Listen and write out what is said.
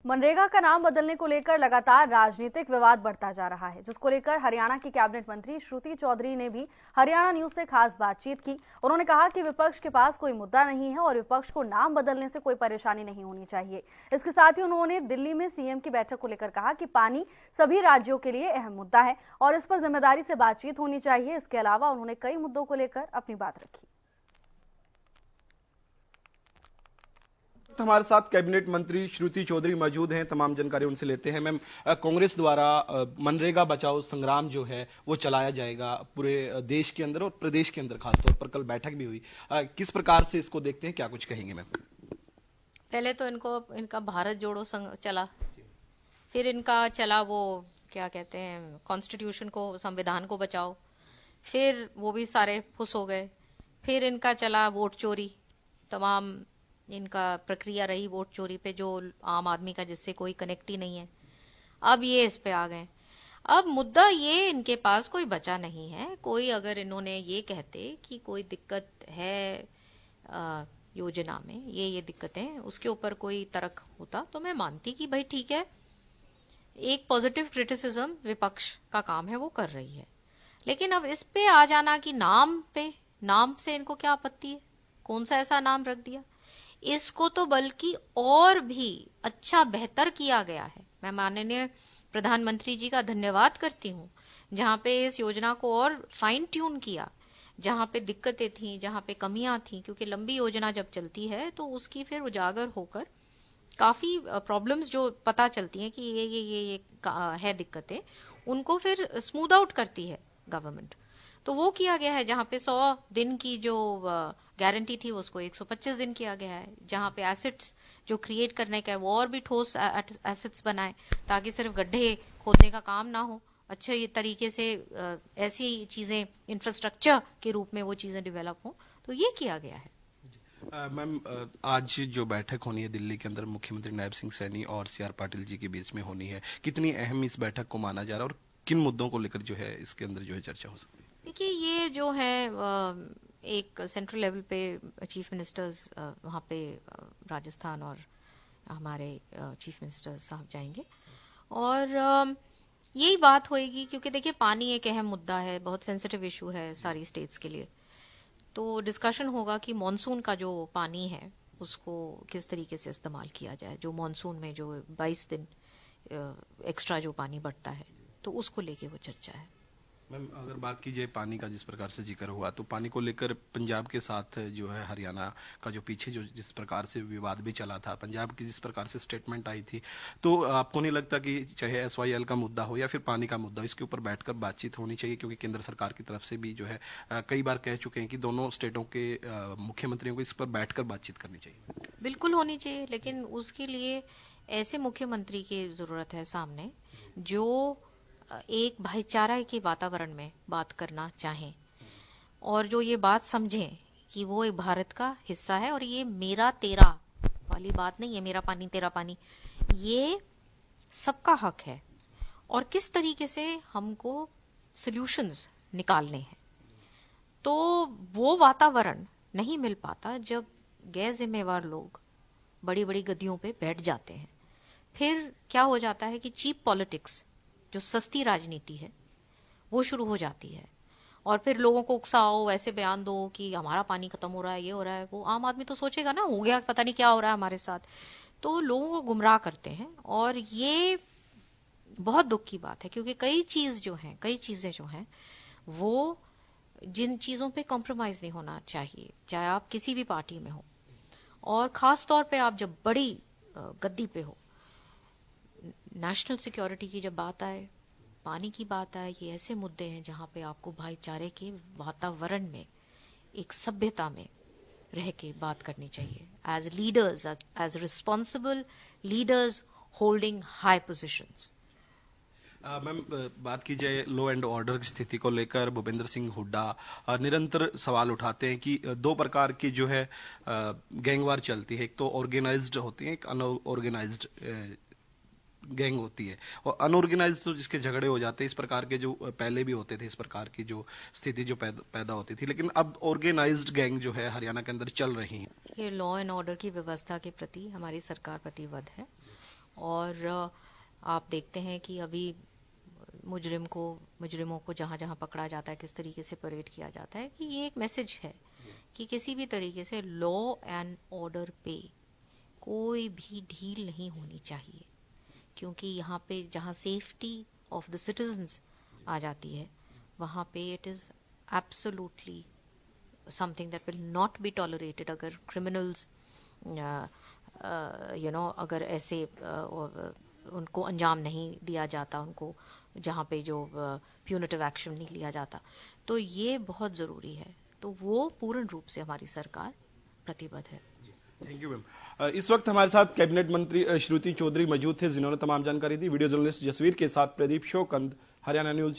मनरेगा का नाम बदलने को लेकर लगातार राजनीतिक विवाद बढ़ता जा रहा है, जिसको लेकर हरियाणा की कैबिनेट मंत्री श्रुति चौधरी ने भी हरियाणा न्यूज से खास बातचीत की। उन्होंने कहा कि विपक्ष के पास कोई मुद्दा नहीं है और विपक्ष को नाम बदलने से कोई परेशानी नहीं होनी चाहिए। इसके साथ ही उन्होंने दिल्ली में सीएम की बैठक को लेकर कहा कि पानी सभी राज्यों के लिए अहम मुद्दा है और इस पर जिम्मेदारी से बातचीत होनी चाहिए। इसके अलावा उन्होंने कई मुद्दों को लेकर अपनी बात रखी। हमारे साथ कैबिनेट मंत्री श्रुति चौधरी मौजूद हैं। तमाम जानकारी उनसे लेते हैं। मैम, कांग्रेस द्वारा मनरेगा बचाओ संग्राम जो है वो चलाया जाएगा पूरे देश के अंदर और प्रदेश के अंदर, खासतौर पर कल बैठक भी हुई। किस प्रकार से इसको देखते हैं, क्या कुछ कहेंगे मैम? पहले तो इनका भारत जोड़ो संघ चला, फिर इनका चला वो क्या कहते हैं कॉन्स्टिट्यूशन को, संविधान को बचाओ, फिर वो भी सारे फुस हो गए। फिर इनका चला वोट चोरी, तमाम इनका प्रक्रिया रही वोट चोरी पे, जो आम आदमी का जिससे कोई कनेक्ट ही नहीं है। अब ये इस पे आ गए। अब मुद्दा ये इनके पास कोई बचा नहीं है। कोई अगर इन्होंने ये कहते कि कोई दिक्कत है योजना में, ये दिक्कतें, उसके ऊपर कोई तर्क होता तो मैं मानती कि भाई ठीक है, एक पॉजिटिव क्रिटिसिज्म विपक्ष का काम है, वो कर रही है। लेकिन अब इस पे आ जाना कि नाम से इनको क्या आपत्ति है, कौन सा ऐसा नाम रख दिया, इसको तो बल्कि और भी अच्छा बेहतर किया गया है। मैं माननीय प्रधानमंत्री जी का धन्यवाद करती हूँ, जहाँ पे इस योजना को और फाइन ट्यून किया, जहाँ पे दिक्कतें थी, जहाँ पे कमियां थी, क्योंकि लंबी योजना जब चलती है तो उसकी फिर उजागर होकर काफी प्रॉब्लम्स जो पता चलती हैं कि ये है दिक्कतें, उनको फिर स्मूथ आउट करती है गवर्नमेंट। तो वो किया गया है। जहाँ पे 100 दिन की जो गारंटी थी उसको 125 दिन किया गया है। जहाँ पे एसेट्स जो क्रिएट करने का है वो और भी ठोस एसेट्स बनाए, ताकि सिर्फ गड्ढे खोदने का काम ना हो, अच्छे ये तरीके से ऐसी चीजें इंफ्रास्ट्रक्चर के रूप में वो चीजें डेवलप हो, तो ये किया गया है। मैम, आज जो बैठक होनी है दिल्ली के अंदर मुख्यमंत्री नायब सिंह सैनी और सीआर पाटिल जी के बीच में होनी है, कितनी अहम इस बैठक को माना जा रहा है और किन मुद्दों को लेकर जो है इसके अंदर जो है चर्चा हो सकती है? देखिए, ये जो है एक सेंट्रल लेवल पे चीफ मिनिस्टर्स वहाँ पे राजस्थान और हमारे चीफ मिनिस्टर साहब जाएंगे और यही बात होएगी, क्योंकि देखिए पानी एक अहम मुद्दा है, बहुत सेंसिटिव इशू है सारी स्टेट्स के लिए। तो डिस्कशन होगा कि मॉनसून का जो पानी है उसको किस तरीके से इस्तेमाल किया जाए, जो मॉनसून में जो 22 दिन एक्स्ट्रा जो पानी बढ़ता है, तो उसको लेके वो चर्चा है। मैम, अगर बात की जाए पानी का, जिस प्रकार से जिक्र हुआ, तो पानी को लेकर पंजाब के साथ जो है हरियाणा का जो पीछे जो जिस प्रकार से विवाद भी चला था, पंजाब की जिस प्रकार से स्टेटमेंट आई थी, तो आपको नहीं लगता कि चाहे SYL का मुद्दा हो या फिर पानी का मुद्दा हो, इसके ऊपर बैठकर बातचीत होनी चाहिए? क्योंकि केंद्र सरकार की तरफ से भी जो है कई बार कह चुके हैं कि दोनों स्टेटों के मुख्यमंत्रियों को इस पर बैठकर बातचीत करनी चाहिए। बिल्कुल होनी चाहिए, लेकिन उसके लिए ऐसे मुख्यमंत्री की जरूरत है सामने जो एक भाईचारा के वातावरण में बात करना चाहें और जो ये बात समझें कि वो एक भारत का हिस्सा है और ये मेरा तेरा वाली बात नहीं है, मेरा पानी तेरा पानी, ये सबका हक है और किस तरीके से हमको सॉल्यूशंस निकालने हैं। तो वो वातावरण नहीं मिल पाता जब गैर जिम्मेवार लोग बड़ी बड़ी गद्दियों पे बैठ जाते हैं। फिर क्या हो जाता है कि चीप पॉलिटिक्स, जो सस्ती राजनीति है, वो शुरू हो जाती है और फिर लोगों को उकसाओ, ऐसे बयान दो कि हमारा पानी खत्म हो रहा है, ये हो रहा है। वो आम आदमी तो सोचेगा ना, हो गया, पता नहीं क्या हो रहा है हमारे साथ। तो लोगों को गुमराह करते हैं और ये बहुत दुख की बात है, क्योंकि कई चीजें जो हैं वो, जिन चीजों पे कॉम्प्रोमाइज नहीं होना चाहिए, चाहे आप किसी भी पार्टी में हो, और खास तौर पे आप जब बड़ी गद्दी पे हो। नेशनल सिक्योरिटी की जब बात आए, पानी की बात आए, ये ऐसे मुद्दे हैं जहां पे आपको भाईचारे के वातावरण में, एक सभ्यता में रह के बात करनी चाहिए, as leaders, as responsible leaders holding high positions. Ma'am, बात की जाए लॉ एंड ऑर्डर की स्थिति को लेकर, भूपेंद्र सिंह हुड्डा निरंतर सवाल उठाते हैं कि दो प्रकार की जो है गैंगवार चलती है। एक तो ऑर्गेनाइज्ड होती है, एक अनऑर्गेनाइज्ड गैंग होती है। और अनऑर्गेनाइज्ड तो जिसके झगड़े हो जाते हैं, इस प्रकार के जो पहले भी होते थे, इस प्रकार की जो स्थिति जो पैदा होती थी, लेकिन अब ऑर्गेनाइज्ड गैंग जो है हरियाणा के अंदर चल रही है। ये लॉ एंड ऑर्डर की व्यवस्था के प्रति हमारी सरकार प्रतिबद्ध है और आप देखते हैं कि अभी मुजरिमों को जहां जहां पकड़ा जाता है, किस तरीके से परेड किया जाता है, कि ये एक मैसेज है कि किसी भी तरीके से लॉ एंड ऑर्डर पे कोई भी ढील नहीं होनी चाहिए, क्योंकि यहाँ पे जहाँ सेफ्टी ऑफ द सिटीजन्स आ जाती है वहाँ पे it is absolutely something that will not be tolerated. अगर क्रिमिनल्स अगर ऐसे उनको अंजाम नहीं दिया जाता, उनको जहाँ पे जो प्यूनिटिव एक्शन नहीं लिया जाता, तो ये बहुत ज़रूरी है। तो वो पूर्ण रूप से हमारी सरकार प्रतिबद्ध है। Thank you ma'am. इस वक्त हमारे साथ कैबिनेट मंत्री श्रुति चौधरी मौजूद थे, जिन्होंने तमाम जानकारी दी। वीडियो जर्नलिस्ट जसवीर के साथ प्रदीप शोकंद, हरियाणा न्यूज।